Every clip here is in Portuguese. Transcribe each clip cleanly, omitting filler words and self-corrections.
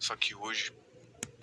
Só que hoje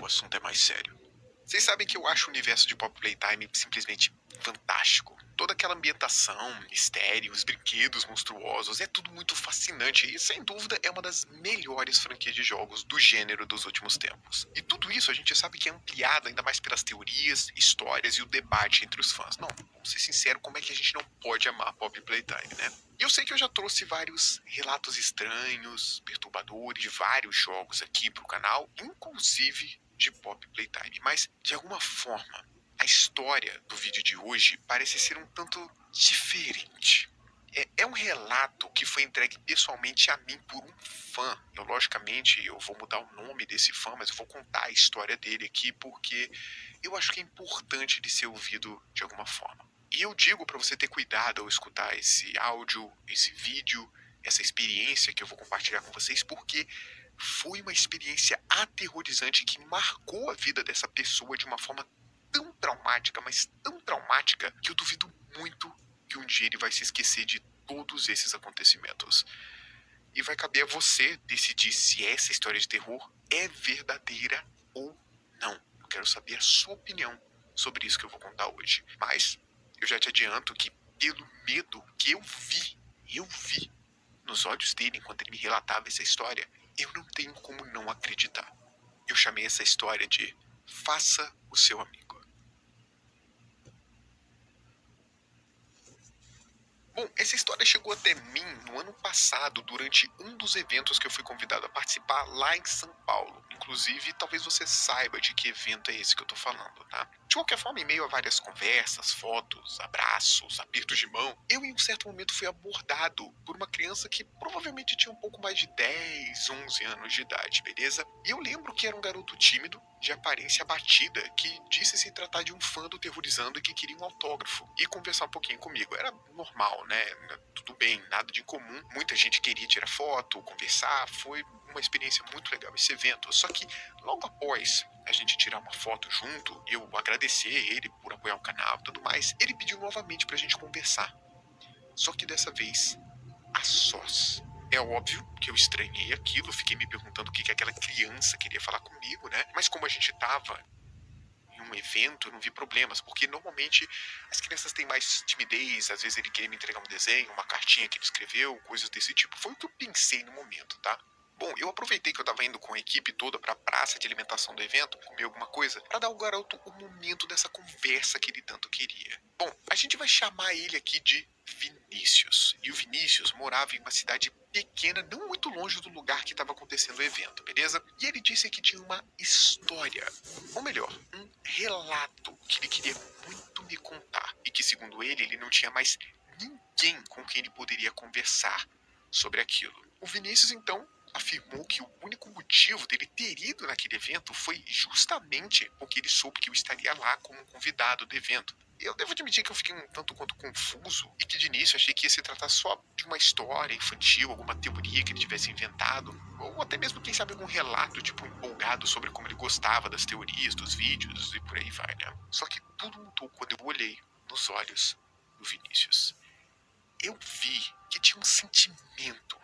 o assunto é mais sério. Vocês sabem que eu acho o universo de Poppy Playtime simplesmente fantástico. Toda aquela ambientação, mistério, os brinquedos monstruosos, é tudo muito fascinante e, sem dúvida, é uma das melhores franquias de jogos do gênero dos últimos tempos. E tudo isso a gente sabe que é ampliado ainda mais pelas teorias, histórias e o debate entre os fãs. Não, vamos ser sinceros, como é que a gente não pode amar Poppy Playtime, né? E eu sei que eu já trouxe vários relatos estranhos, perturbadores de vários jogos aqui pro canal, inclusive de Poppy Playtime, mas de alguma forma a história do vídeo de hoje parece ser um tanto diferente. É um relato que foi entregue pessoalmente a mim por um fã. Logicamente, eu vou mudar o nome desse fã, mas eu vou contar a história dele aqui porque eu acho que é importante de ser ouvido de alguma forma. E eu digo para você ter cuidado ao escutar esse áudio, esse vídeo, essa experiência que eu vou compartilhar com vocês, porque foi uma experiência aterrorizante que marcou a vida dessa pessoa de uma forma tão traumática, mas tão traumática, que eu duvido muito que um dia ele vai se esquecer de todos esses acontecimentos. E vai caber a você decidir se essa história de terror é verdadeira ou não. Eu quero saber a sua opinião sobre isso que eu vou contar hoje. Mas eu já te adianto que, pelo medo que eu vi nos olhos dele enquanto ele me relatava essa história, eu não tenho como não acreditar. Eu chamei essa história de Faça o Seu Amigo. Bom, essa história chegou até mim no ano passado, durante um dos eventos que eu fui convidado a participar lá em São Paulo. Inclusive, talvez você saiba de que evento é esse que eu tô falando, tá? De qualquer forma, em meio a várias conversas, fotos, abraços, apertos de mão, eu em um certo momento fui abordado por uma criança que provavelmente tinha um pouco mais de 10, 11 anos de idade, beleza? E eu lembro que era um garoto tímido, de aparência abatida, que disse se tratar de um fã do Terrorizando e que queria um autógrafo e conversar um pouquinho comigo. Era normal, né? Tudo bem, nada de incomum. Muita gente queria tirar foto, conversar. Foi uma experiência muito legal esse evento. Só que logo após a gente tirar uma foto junto, eu agradecer ele por apoiar o canal e tudo mais, ele pediu novamente pra gente conversar. Só que dessa vez, a sós. É óbvio que eu estranhei aquilo, fiquei me perguntando o que aquela criança queria falar comigo, né? Mas como a gente tava em um evento, eu não vi problemas, porque normalmente as crianças têm mais timidez, às vezes ele queria me entregar um desenho, uma cartinha que ele escreveu, coisas desse tipo. Foi o que eu pensei no momento, tá? Bom, eu aproveitei que eu tava indo com a equipe toda pra praça de alimentação do evento, comer alguma coisa, pra dar ao garoto o momento dessa conversa que ele tanto queria. Bom, a gente vai chamar ele aqui de Vinícius. E o Vinícius morava em uma cidade pequena, não muito longe do lugar que estava acontecendo o evento, beleza? E ele disse que tinha uma história, ou melhor, um relato que ele queria muito me contar. E que, segundo ele, ele não tinha mais ninguém com quem ele poderia conversar sobre aquilo. O Vinícius, então, afirmou que o único motivo dele ter ido naquele evento foi justamente porque ele soube que eu estaria lá como convidado do evento. Eu devo admitir que eu fiquei um tanto quanto confuso e que de início achei que ia se tratar só de uma história infantil, alguma teoria que ele tivesse inventado, ou até mesmo, quem sabe, algum relato, tipo, empolgado sobre como ele gostava das teorias, dos vídeos e por aí vai, né? Só que tudo mudou quando eu olhei nos olhos do Vinícius. Eu vi que tinha um sentimento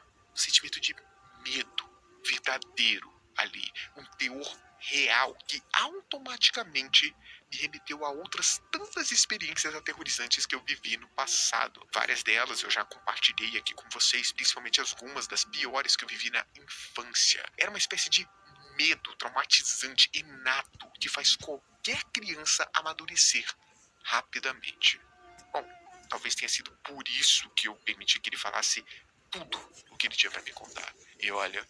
de medo verdadeiro ali, um teor real que automaticamente me remeteu a outras tantas experiências aterrorizantes que eu vivi no passado. Várias delas eu já compartilhei aqui com vocês, principalmente algumas das piores que eu vivi na infância. Era uma espécie de medo traumatizante inato que faz qualquer criança amadurecer rapidamente. Bom, talvez tenha sido por isso que eu permiti que ele falasse tudo o que ele tinha para me contar. E olha,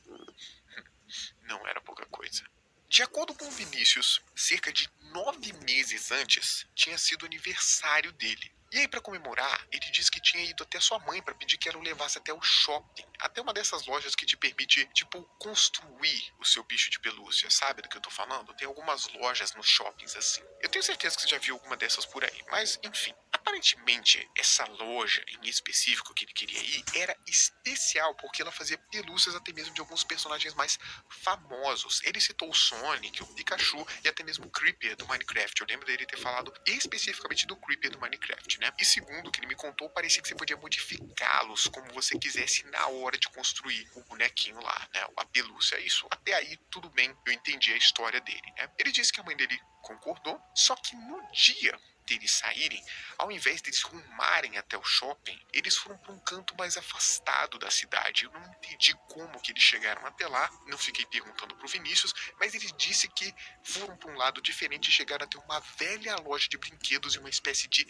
não era pouca coisa. De acordo com o Vinícius, cerca de 9 meses antes tinha sido o aniversário dele. E aí, para comemorar, ele disse que tinha ido até sua mãe para pedir que ela o levasse até o shopping, até uma dessas lojas que te permite, tipo, construir o seu bicho de pelúcia, sabe do que eu tô falando? Tem algumas lojas nos shoppings assim. Eu tenho certeza que você já viu alguma dessas por aí, mas enfim. Aparentemente, essa loja em específico que ele queria ir era especial porque ela fazia pelúcias até mesmo de alguns personagens mais famosos. Ele citou o Sonic, o Pikachu e até mesmo o Creeper do Minecraft. Eu lembro dele ter falado especificamente do Creeper do Minecraft, né? E segundo o que ele me contou, parecia que você podia modificá-los como você quisesse na hora de construir o bonequinho lá, né? A pelúcia. Isso até aí tudo bem, eu entendi a história dele, né? Ele disse que a mãe dele concordou, só que no dia deles saírem, ao invés deles rumarem até o shopping, eles foram para um canto mais afastado da cidade. Eu não entendi como que eles chegaram até lá, não fiquei perguntando pro Vinícius, mas ele disse que foram para um lado diferente e chegaram até uma velha loja de brinquedos e uma espécie de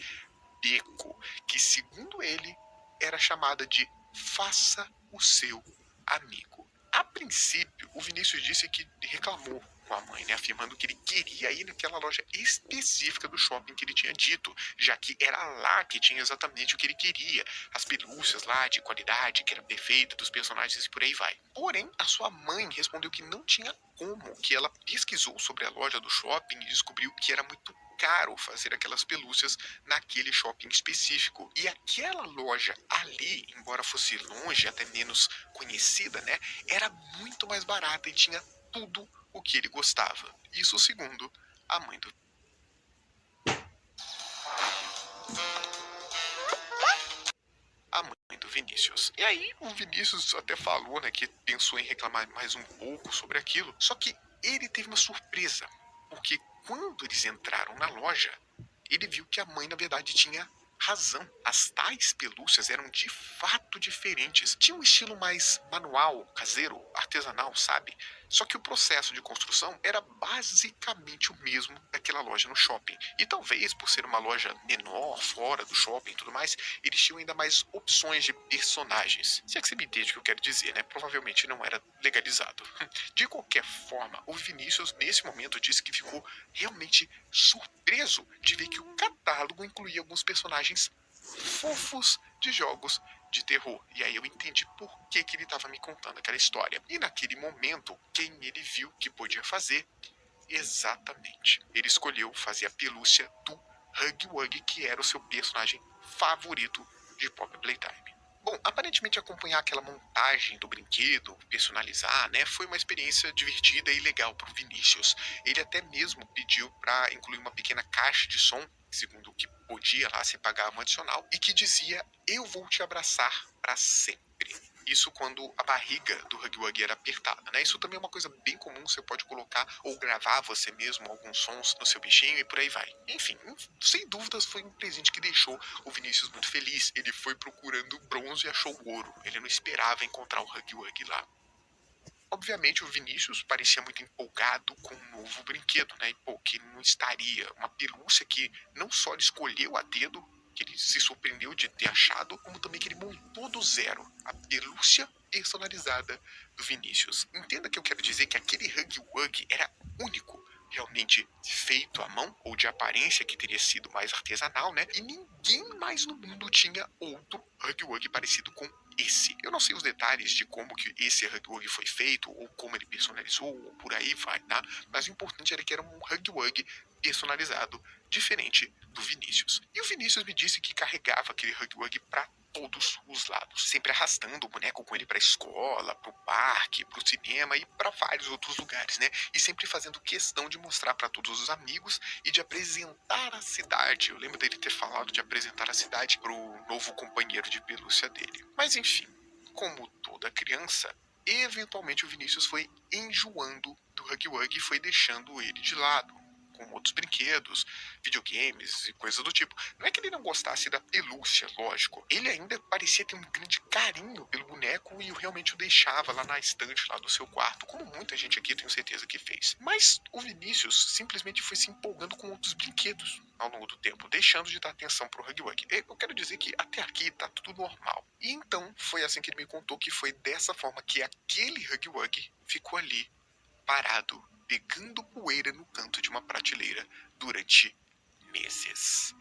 beco, que segundo ele era chamada de Faça o Seu Amigo. A princípio, o Vinícius disse que reclamou com a mãe, né, afirmando que ele queria ir naquela loja específica do shopping que ele tinha dito, já que era lá que tinha exatamente o que ele queria, as pelúcias lá de qualidade, que era perfeita, dos personagens e por aí vai. Porém, a sua mãe respondeu que não tinha como, que ela pesquisou sobre a loja do shopping e descobriu que era muito caro fazer aquelas pelúcias naquele shopping específico. E aquela loja ali, embora fosse longe, até menos conhecida, né, era muito mais barata e tinha tudo o que ele gostava. Isso segundo a mãe do Vinícius. E aí o Vinícius até falou, né, que pensou em reclamar mais um pouco sobre aquilo, só que ele teve uma surpresa, porque quando eles entraram na loja, ele viu que a mãe na verdade tinha razão. As tais pelúcias eram de fato diferentes. Tinha um estilo mais manual, caseiro, artesanal, sabe? Só que o processo de construção era basicamente o mesmo daquela loja no shopping. E talvez por ser uma loja menor, fora do shopping e tudo mais, eles tinham ainda mais opções de personagens. Se é que você me entende o que eu quero dizer, né? Provavelmente não era legalizado. De qualquer forma, o Vinícius nesse momento disse que ficou realmente surpreso de ver que o catálogo incluía alguns personagens fofos de jogos de terror. E aí eu entendi por que ele estava me contando aquela história. E naquele momento, quem ele viu que podia fazer? Exatamente. Ele escolheu fazer a pelúcia do Huggy Wuggy, que era o seu personagem favorito de Poppy Playtime. Bom, aparentemente acompanhar aquela montagem do brinquedo, personalizar, né, foi uma experiência divertida e legal para o Vinícius. Ele até mesmo pediu para incluir uma pequena caixa de som, segundo o que podia lá, se pagava um adicional, e que dizia: "Eu vou te abraçar para sempre". Isso quando a barriga do Huggy Wuggy era apertada, né? Isso também é uma coisa bem comum, você pode colocar ou gravar você mesmo alguns sons no seu bichinho e por aí vai. Enfim, sem dúvidas foi um presente que deixou o Vinícius muito feliz. Ele foi procurando bronze e achou ouro. Ele não esperava encontrar o Huggy Wuggy lá. Obviamente o Vinícius parecia muito empolgado com um novo brinquedo, né? E pô, que não estaria uma pelúcia que não só ele escolheu a dedo, que ele se surpreendeu de ter achado, como também que ele montou do zero a pelúcia personalizada do Vinícius. Entenda que eu quero dizer que aquele Huggy Wuggy era único, realmente feito à mão, ou de aparência que teria sido mais artesanal, né? E ninguém mais no mundo tinha outro Huggy Wuggy parecido com esse. Eu não sei os detalhes de como que esse Huggy Wuggy foi feito, ou como ele personalizou, ou por aí vai, tá? Mas o importante era que era um Huggy Wuggy personalizado, diferente do Vinícius. E o Vinícius me disse que carregava aquele Huggy Wuggy pra todos os lados, sempre arrastando o boneco com ele pra escola, pro parque, pro cinema e para vários outros lugares, né? E sempre fazendo questão de mostrar para todos os amigos e de apresentar a cidade. Eu lembro dele ter falado de apresentar a cidade pro novo companheiro de pelúcia dele. Mas enfim, como toda criança, eventualmente o Vinícius foi enjoando do Huggy Wuggy e foi deixando ele de lado, com outros brinquedos, videogames e coisas do tipo. Não é que ele não gostasse da pelúcia, lógico. Ele ainda parecia ter um grande carinho pelo boneco e realmente o deixava lá na estante lá do seu quarto, como muita gente aqui tenho certeza que fez. Mas o Vinícius simplesmente foi se empolgando com outros brinquedos ao longo do tempo, deixando de dar atenção pro Huggy Wuggy. Eu quero dizer que até aqui tá tudo normal. E então foi assim que ele me contou que foi dessa forma que aquele Huggy Wuggy ficou ali, parado, pegando poeira no canto de uma prateleira durante meses.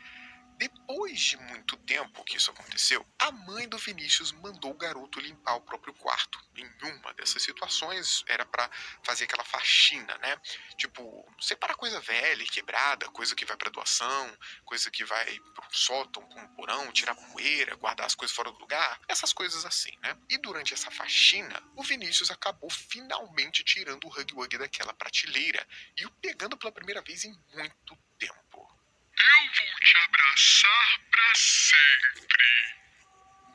Depois de muito tempo que isso aconteceu, a mãe do Vinícius mandou o garoto limpar o próprio quarto. Em uma dessas situações, era para fazer aquela faxina, né? Tipo, separar coisa velha e quebrada, coisa que vai para doação, coisa que vai pro sótão, com um porão, tirar poeira, guardar as coisas fora do lugar, essas coisas assim, né? E durante essa faxina, o Vinícius acabou finalmente tirando o Huggy Wuggy daquela prateleira e o pegando pela primeira vez em muito tempo. Eu vou te abraçar pra sempre.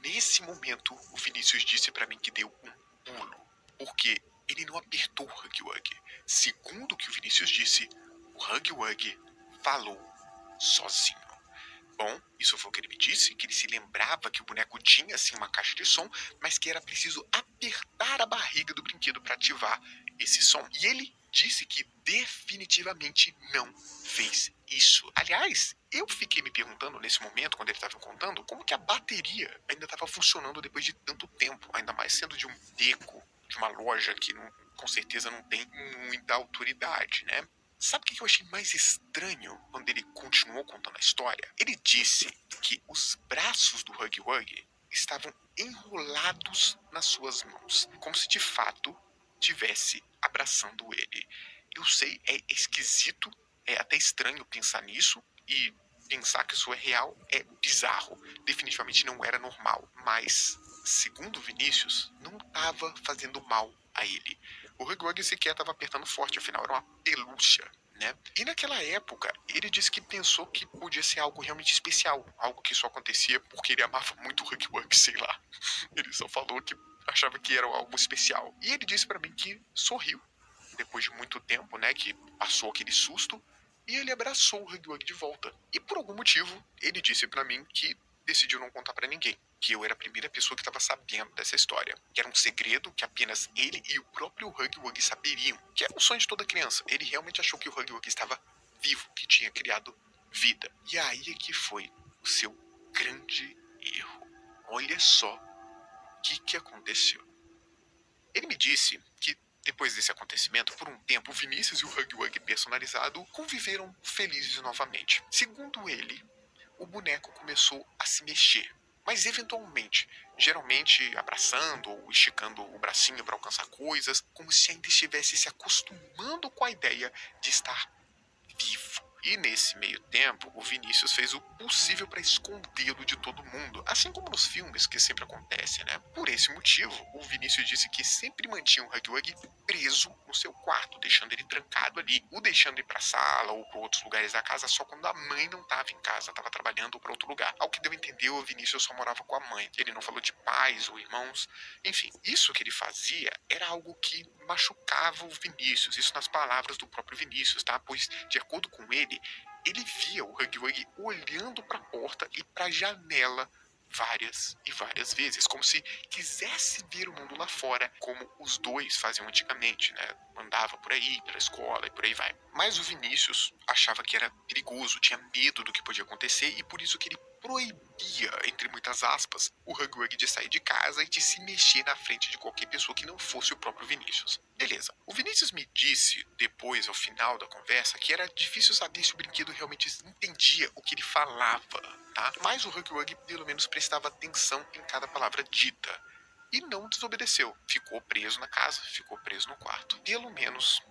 Nesse momento, o Vinícius disse pra mim que deu um pulo, porque ele não apertou o Huggy Wuggy. Segundo o que o Vinícius disse, o Huggy Wuggy falou sozinho. Bom, isso foi o que ele me disse, que ele se lembrava que o boneco tinha sim uma caixa de som, mas que era preciso apertar a barriga do brinquedo para ativar esse som. E ele disse que definitivamente não fez isso. Aliás, eu fiquei me perguntando nesse momento, quando ele estava me contando, como que a bateria ainda estava funcionando depois de tanto tempo, ainda mais sendo de um beco, de uma loja que com certeza não tem muita autoridade, né? Sabe o que eu achei mais estranho quando ele continuou contando a história? Ele disse que os braços do Huggy Wuggy estavam enrolados nas suas mãos, como se de fato tivesse abraçando ele. Eu sei, é esquisito, é até estranho pensar nisso, e pensar que isso é real é bizarro. Definitivamente não era normal, mas, segundo Vinícius, não estava fazendo mal a ele. O Huggy Wuggy sequer estava apertando forte, afinal era uma pelúcia, né? E naquela época, ele disse que pensou que podia ser algo realmente especial, algo que só acontecia porque ele amava muito o Huggy Wuggy, sei lá. Ele só falou que achava que era algo especial. E ele disse para mim que sorriu depois de muito tempo, né, que passou aquele susto, e ele abraçou o Huggy Wuggy de volta. E por algum motivo, ele disse para mim que decidiu não contar para ninguém, que eu era a primeira pessoa que estava sabendo dessa história, que era um segredo que apenas ele e o próprio Huggy Wuggy saberiam, que era um sonho de toda criança. Ele realmente achou que o Huggy Wuggy estava vivo, que tinha criado vida. E aí é que foi o seu grande erro. Olha só o que aconteceu. Ele me disse que depois desse acontecimento, por um tempo, o Vinícius e o Huggy Wuggy personalizado conviveram felizes novamente. Segundo ele, o boneco começou a se mexer, mas eventualmente, geralmente abraçando ou esticando o bracinho para alcançar coisas, como se ainda estivesse se acostumando com a ideia de estar vivo. E nesse meio tempo, o Vinícius fez o possível para escondê-lo de todo mundo, assim como nos filmes, que sempre acontece, né? Por esse motivo, o Vinícius disse que sempre mantinha o Huggy Wuggy preso no seu quarto, deixando ele trancado ali, o deixando ir para a sala ou para outros lugares da casa só quando a mãe não estava em casa, estava trabalhando para outro lugar. Ao que deu a entender, o Vinícius só morava com a mãe. Ele não falou de pais ou irmãos. Enfim, isso que ele fazia era algo que machucava o Vinícius, isso nas palavras do próprio Vinícius, tá? Pois, de acordo com ele via o Huggy Wuggy olhando para a porta e para a janela várias e várias vezes, como se quisesse ver o mundo lá fora, como os dois faziam antigamente, né? Andava por aí, pela escola e por aí vai. Mas o Vinícius achava que era perigoso, tinha medo do que podia acontecer e por isso que ele proibia, entre muitas aspas, o Huggy Wuggy de sair de casa e de se mexer na frente de qualquer pessoa que não fosse o próprio Vinícius. Beleza. O Vinícius me disse, depois, ao final da conversa, que era difícil saber se o brinquedo realmente entendia o que ele falava, tá? Mas o Huggy Wuggy pelo menos prestava atenção em cada palavra dita. E não desobedeceu. Ficou preso na casa, ficou preso no quarto. Pelo menos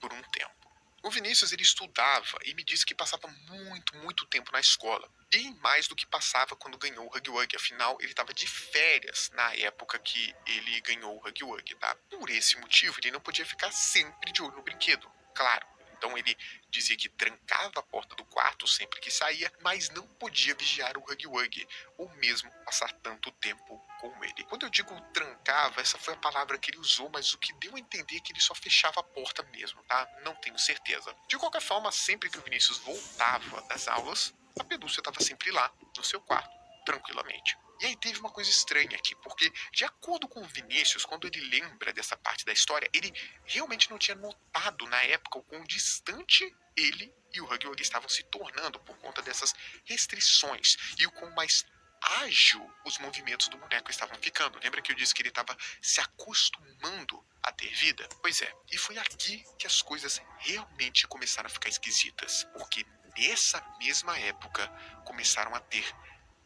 por um tempo. O Vinícius ele estudava e me disse que passava muito tempo na escola. Bem mais do que passava quando ganhou o Huggy Wuggy. Afinal, ele estava de férias na época que ele ganhou o Huggy Wuggy, tá? Por esse motivo, ele não podia ficar sempre de olho no brinquedo. Claro. Então ele dizia que trancava a porta do quarto sempre que saía, mas não podia vigiar o Huggy Wuggy, ou mesmo passar tanto tempo com ele. Quando eu digo trancava, essa foi a palavra que ele usou, mas o que deu a entender é que ele só fechava a porta mesmo, tá? Não tenho certeza. De qualquer forma, sempre que o Vinícius voltava das aulas, a pelúcia estava sempre lá, no seu quarto, tranquilamente. E aí teve uma coisa estranha aqui, porque de acordo com o Vinícius, quando ele lembra dessa parte da história, ele realmente não tinha notado na época o quão distante ele e o Huggy Wuggy estavam se tornando por conta dessas restrições e o quão mais ágil os movimentos do boneco estavam ficando. Lembra que eu disse que ele estava se acostumando a ter vida? Pois é, e foi aqui que as coisas realmente começaram a ficar esquisitas, porque nessa mesma época começaram a ter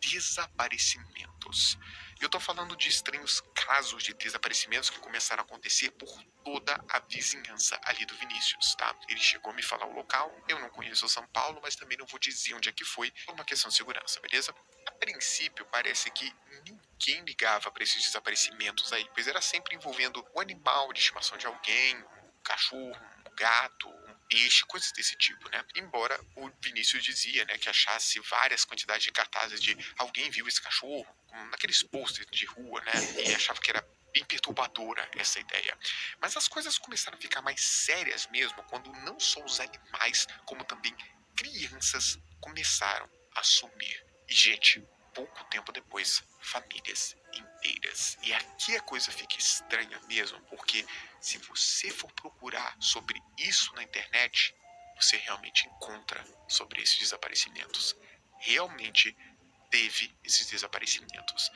desaparecimentos. Eu tô falando de estranhos casos de desaparecimentos que começaram a acontecer por toda a vizinhança ali do Vinícius, tá? Ele chegou a me falar o local, eu não conheço São Paulo, mas também não vou dizer onde é que foi, por uma questão de segurança, beleza? A princípio, parece que ninguém ligava para esses desaparecimentos aí, pois era sempre envolvendo o animal de estimação de alguém, um cachorro, um gato, um peixe, coisas desse tipo, né? Embora o Vinícius dizia, né, que achasse várias quantidades de cartazes de alguém viu esse cachorro, com naqueles posters de rua, né? E achava que era bem perturbadora essa ideia. Mas as coisas começaram a ficar mais sérias mesmo quando não só os animais, como também crianças começaram a sumir. E, gente, pouco tempo depois, famílias inteiras. E aqui a coisa fica estranha mesmo, porque se você for procurar sobre isso na internet, você realmente encontra sobre esses desaparecimentos. Realmente teve esses desaparecimentos.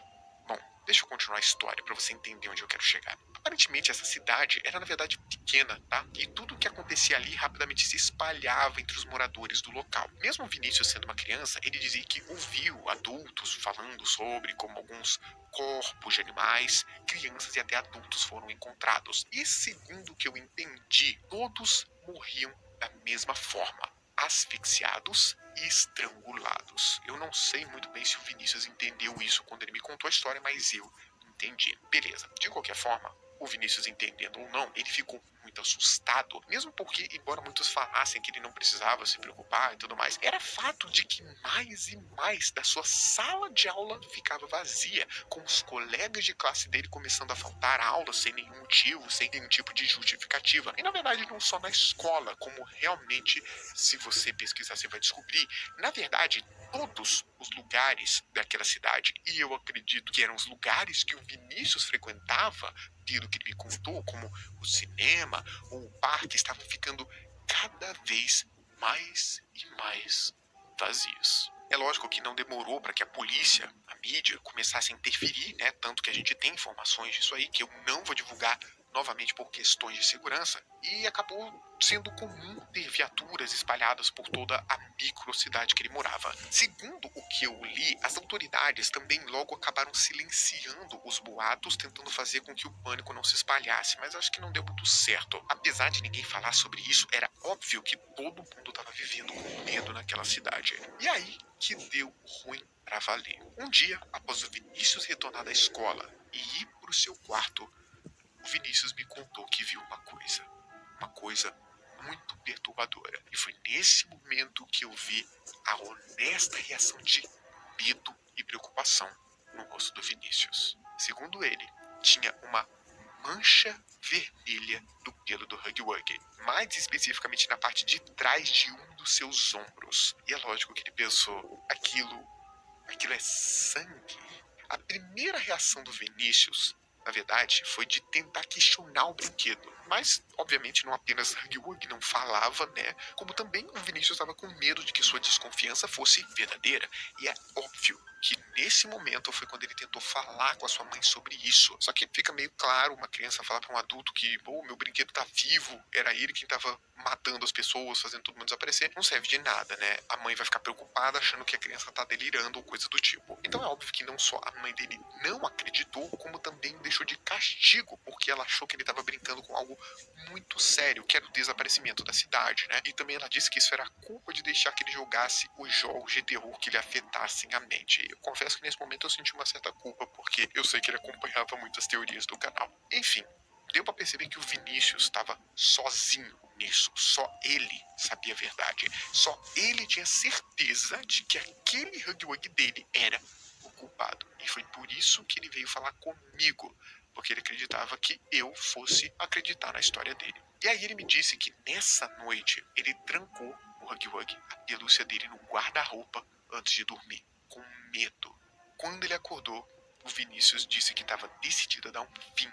Bom, deixa eu continuar a história para você entender onde eu quero chegar. Aparentemente, essa cidade era, na verdade, pequena, tá? E tudo o que acontecia ali rapidamente se espalhava entre os moradores do local. Mesmo Vinícius sendo uma criança, ele dizia que ouviu adultos falando sobre como alguns corpos de animais, crianças e até adultos foram encontrados. E segundo o que eu entendi, todos morriam da mesma forma, asfixiados e estrangulados. Eu não sei muito bem se o Vinícius entendeu isso quando ele me contou a história, mas eu entendi. Beleza. De qualquer forma, o Vinícius entendendo ou não, ele ficou muito assustado, mesmo porque, embora muitos falassem que ele não precisava se preocupar e tudo mais, era fato de que mais e mais da sua sala de aula ficava vazia, com os colegas de classe dele começando a faltar aulas sem nenhum motivo, sem nenhum tipo de justificativa. E na verdade, não só na escola, como realmente, se você pesquisar, você vai descobrir, na verdade, todos os lugares daquela cidade, e eu acredito que eram os lugares que o Vinícius frequentava, pelo que ele me contou, como o cinema ou o parque, estavam ficando cada vez mais e mais vazios. É lógico que não demorou para que a polícia, a mídia, começasse a interferir, né? Tanto que a gente tem informações disso aí que eu não vou divulgar novamente por questões de segurança, e acabou sendo comum ter viaturas espalhadas por toda a microcidade que ele morava. Segundo o que eu li, as autoridades também logo acabaram silenciando os boatos, tentando fazer com que o pânico não se espalhasse, mas acho que não deu muito certo. Apesar de ninguém falar sobre isso, era óbvio que todo mundo estava vivendo com medo naquela cidade. E aí que deu ruim para valer. Um dia, após o Vinícius retornar da escola e ir para o seu quarto, o Vinícius me contou que viu uma coisa muito perturbadora. E foi nesse momento que eu vi a honesta reação de medo e preocupação no rosto do Vinícius. Segundo ele, tinha uma mancha vermelha no pelo do Huggy Wuggy, mais especificamente na parte de trás de um dos seus ombros. E é lógico que ele pensou, aquilo é sangue. A primeira reação do Vinícius, na verdade, foi de tentar questionar o brinquedo. Mas, obviamente, não apenas Huggy Wuggy não falava, né? Como também o Vinícius estava com medo de que sua desconfiança fosse verdadeira. E é óbvio que nesse momento foi quando ele tentou falar com a sua mãe sobre isso. Só que fica meio claro uma criança falar para um adulto que, pô, meu brinquedo tá vivo, era ele quem tava matando as pessoas, fazendo todo mundo desaparecer, não serve de nada, né? A mãe vai ficar preocupada achando que a criança tá delirando ou coisa do tipo. Então é óbvio que não só a mãe dele não acreditou, como também o deixou de castigo, porque ela achou que ele tava brincando com algo muito sério, que era o desaparecimento da cidade, né? E também ela disse que isso era culpa de deixar que ele jogasse os jogos de terror que lhe afetassem a mente. Eu confesso que nesse momento eu senti uma certa culpa, porque eu sei que ele acompanhava muitas teorias do canal. Enfim, deu pra perceber que o Vinícius estava sozinho nisso. Só ele sabia a verdade. Só ele tinha certeza de que aquele Huggy Wuggy dele era o culpado. E foi por isso que ele veio falar comigo, porque ele acreditava que eu fosse acreditar na história dele. E aí ele me disse que nessa noite ele trancou o Huggy Wuggy, a pelúcia dele, no guarda-roupa antes de dormir, com medo. Quando ele acordou, o Vinícius disse que estava decidido a dar um fim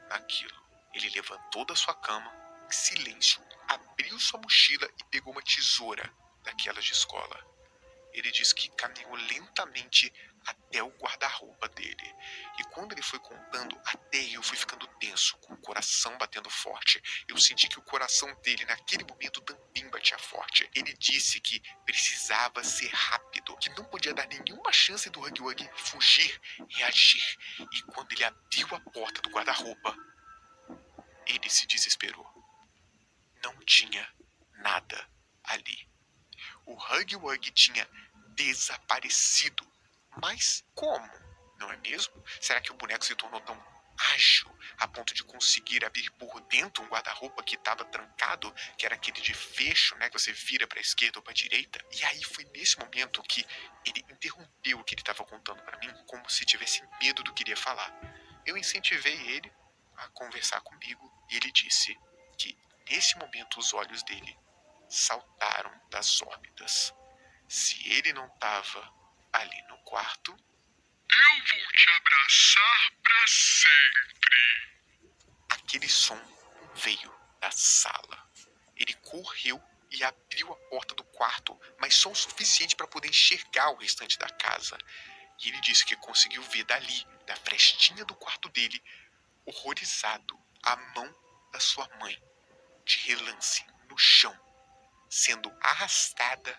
naquilo. Ele levantou da sua cama, em silêncio, abriu sua mochila e pegou uma tesoura daquelas de escola. Ele disse que caminhou lentamente até o guarda-roupa dele. E quando ele foi contando, até eu fui ficando tenso, com o coração batendo forte. Eu senti que o coração dele, naquele momento, também batia forte. Ele disse que precisava ser rápido, que não podia dar nenhuma chance do Huggy Wuggy fugir, reagir. E quando ele abriu a porta do guarda-roupa, ele se desesperou. Não tinha nada ali. O Huggy Wuggy tinha desaparecido. Mas como? Não é mesmo? Será que o boneco se tornou tão ágil a ponto de conseguir abrir por dentro um guarda-roupa que estava trancado, que era aquele de fecho, né, que você vira para a esquerda ou para a direita. E aí foi nesse momento que ele interrompeu o que ele estava contando para mim, como se tivesse medo do que iria falar. Eu incentivei ele a conversar comigo e ele disse que nesse momento os olhos dele saltaram das órbitas. Se ele não estava ali no quarto, eu vou te abraçar pra sempre. Aquele som veio da sala. Ele correu e abriu a porta do quarto, mas só o suficiente para poder enxergar o restante da casa. E ele disse que conseguiu ver dali, da frestinha do quarto dele, horrorizado, a mão da sua mãe, de relance, no chão, sendo arrastada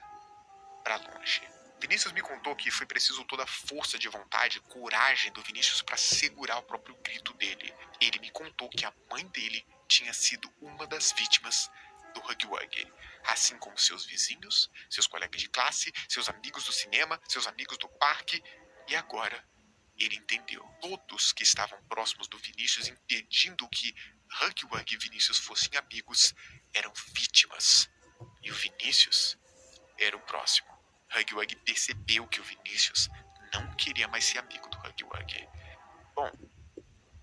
para longe. Vinícius me contou que foi preciso toda a força de vontade, coragem do Vinícius para segurar o próprio grito dele. Ele me contou que a mãe dele tinha sido uma das vítimas do Huggy Wuggy, assim como seus vizinhos, seus colegas de classe, seus amigos do cinema, seus amigos do parque, e agora ele entendeu. Todos que estavam próximos do Vinícius, impedindo que Huggy Wuggy e Vinícius fossem amigos, eram vítimas. E o Vinícius era o próximo. Huggy Wuggy percebeu que o Vinícius não queria mais ser amigo do Huggy Wuggy. Bom,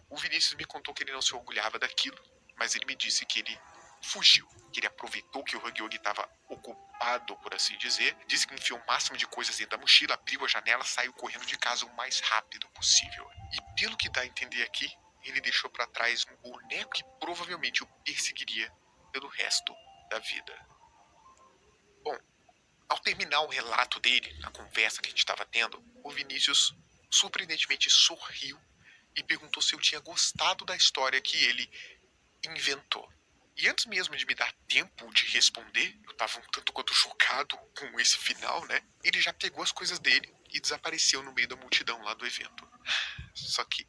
o Vinícius me contou que ele não se orgulhava daquilo, mas ele me disse que ele fugiu, que ele aproveitou que o Huggy Wuggy estava ocupado, por assim dizer, disse que enfiou o máximo de coisas dentro da mochila, abriu a janela, saiu correndo de casa o mais rápido possível. E pelo que dá a entender aqui, ele deixou para trás um boneco que provavelmente o perseguiria pelo resto da vida. Bom, ao terminar o relato dele, a conversa que a gente estava tendo, o Vinícius surpreendentemente sorriu e perguntou se eu tinha gostado da história que ele inventou. E antes mesmo de me dar tempo de responder, eu estava um tanto quanto chocado com esse final, né? Ele já pegou as coisas dele e desapareceu no meio da multidão lá do evento. Só que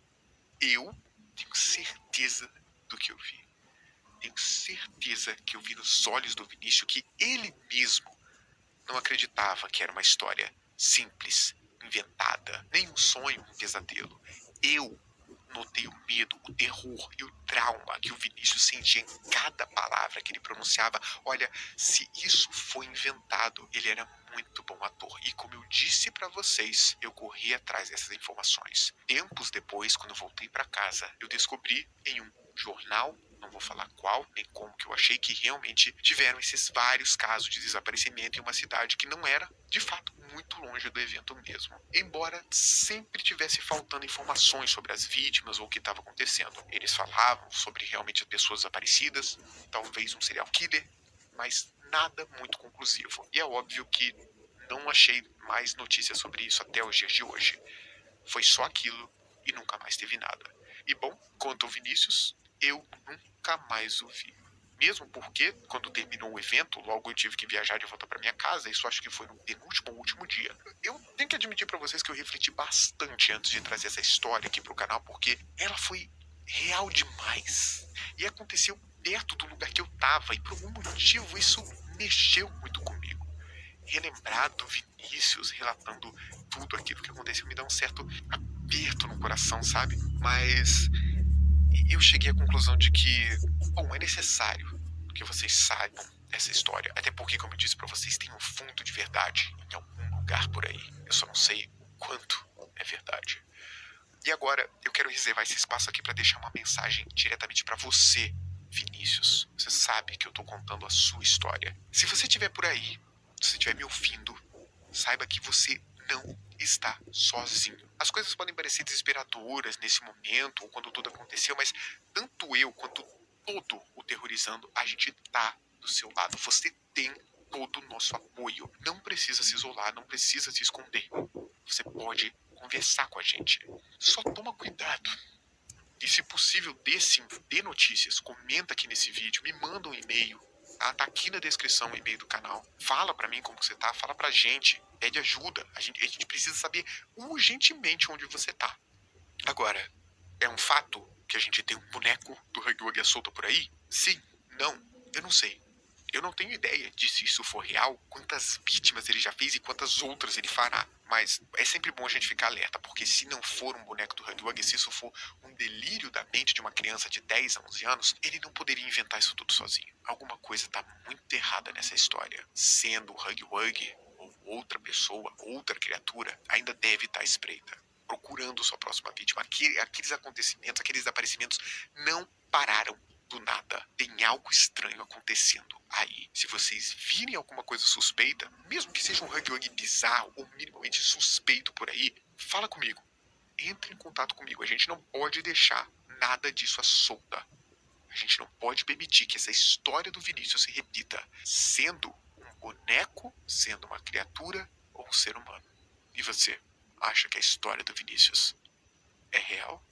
eu tenho certeza do que eu vi. Tenho certeza que eu vi nos olhos do Vinícius que ele mesmo não acreditava que era uma história simples, inventada, nem um sonho, um pesadelo. Eu notei o medo, o terror e o trauma que o Vinícius sentia em cada palavra que ele pronunciava. Olha, se isso foi inventado, ele era muito bom ator. E como eu disse para vocês, eu corri atrás dessas informações. Tempos depois, quando eu voltei para casa, eu descobri em um jornal, não vou falar qual, nem como, que eu achei que realmente tiveram esses vários casos de desaparecimento em uma cidade que não era, de fato, muito longe do evento mesmo. Embora sempre tivesse faltando informações sobre as vítimas ou o que estava acontecendo. Eles falavam sobre realmente as pessoas desaparecidas, talvez um serial killer, mas nada muito conclusivo. E é óbvio que não achei mais notícias sobre isso até os dias de hoje. Foi só aquilo e nunca mais teve nada. E bom, quanto ao Vinícius, eu nunca mais o vi. Mesmo porque, quando terminou o evento, logo eu tive que viajar de volta para minha casa. Isso acho que foi no penúltimo ou último dia. Eu tenho que admitir para vocês que eu refleti bastante antes de trazer essa história aqui pro canal, porque ela foi real demais. E aconteceu perto do lugar que eu tava. E por algum motivo isso mexeu muito comigo. Relembrar do Vinícius relatando tudo aquilo que aconteceu me dá um certo aperto no coração, sabe? Mas eu cheguei à conclusão de que, bom, é necessário que vocês saibam essa história. Até porque, como eu disse pra vocês, tem um fundo de verdade em algum lugar por aí. Eu só não sei o quanto é verdade. E agora, eu quero reservar esse espaço aqui pra deixar uma mensagem diretamente pra você, Vinícius. Você sabe que eu tô contando a sua história. Se você estiver por aí, se você estiver me ouvindo, saiba que você não está sozinho. As coisas podem parecer desesperadoras nesse momento, ou quando tudo aconteceu, mas tanto eu quanto todo o Terrorizando, a gente tá do seu lado. Você tem todo o nosso apoio. Não precisa se isolar, não precisa se esconder. Você pode conversar com a gente. Só toma cuidado. E se possível, dê notícias. Comenta aqui nesse vídeo, me manda um e-mail. Tá aqui na descrição o e-mail do canal. Fala pra mim como você tá, fala pra gente. Pede ajuda. A gente precisa saber urgentemente onde você tá. Agora, é um fato que a gente tem um boneco do Huggy Wuggy solto por aí? Sim, não, eu não sei. Eu não tenho ideia de se isso for real, quantas vítimas ele já fez e quantas outras ele fará. Mas é sempre bom a gente ficar alerta, porque se não for um boneco do Huggy Wuggy, se isso for um delírio da mente de uma criança de 10 a 11 anos, ele não poderia inventar isso tudo sozinho. Alguma coisa tá muito errada nessa história. Sendo o Huggy Wuggy, ou outra pessoa, outra criatura, ainda deve estar à espreita, procurando sua próxima vítima. Aqueles acontecimentos, aqueles desaparecimentos não pararam do nada. Tem algo estranho acontecendo aí. Se vocês virem alguma coisa suspeita, mesmo que seja um Huggy Wuggy bizarro ou minimamente suspeito por aí, fala comigo. Entre em contato comigo. A gente não pode deixar nada disso à solta. A gente não pode permitir que essa história do Vinícius se repita, sendo um boneco, sendo uma criatura ou um ser humano. E você, acha que a história do Vinícius é real?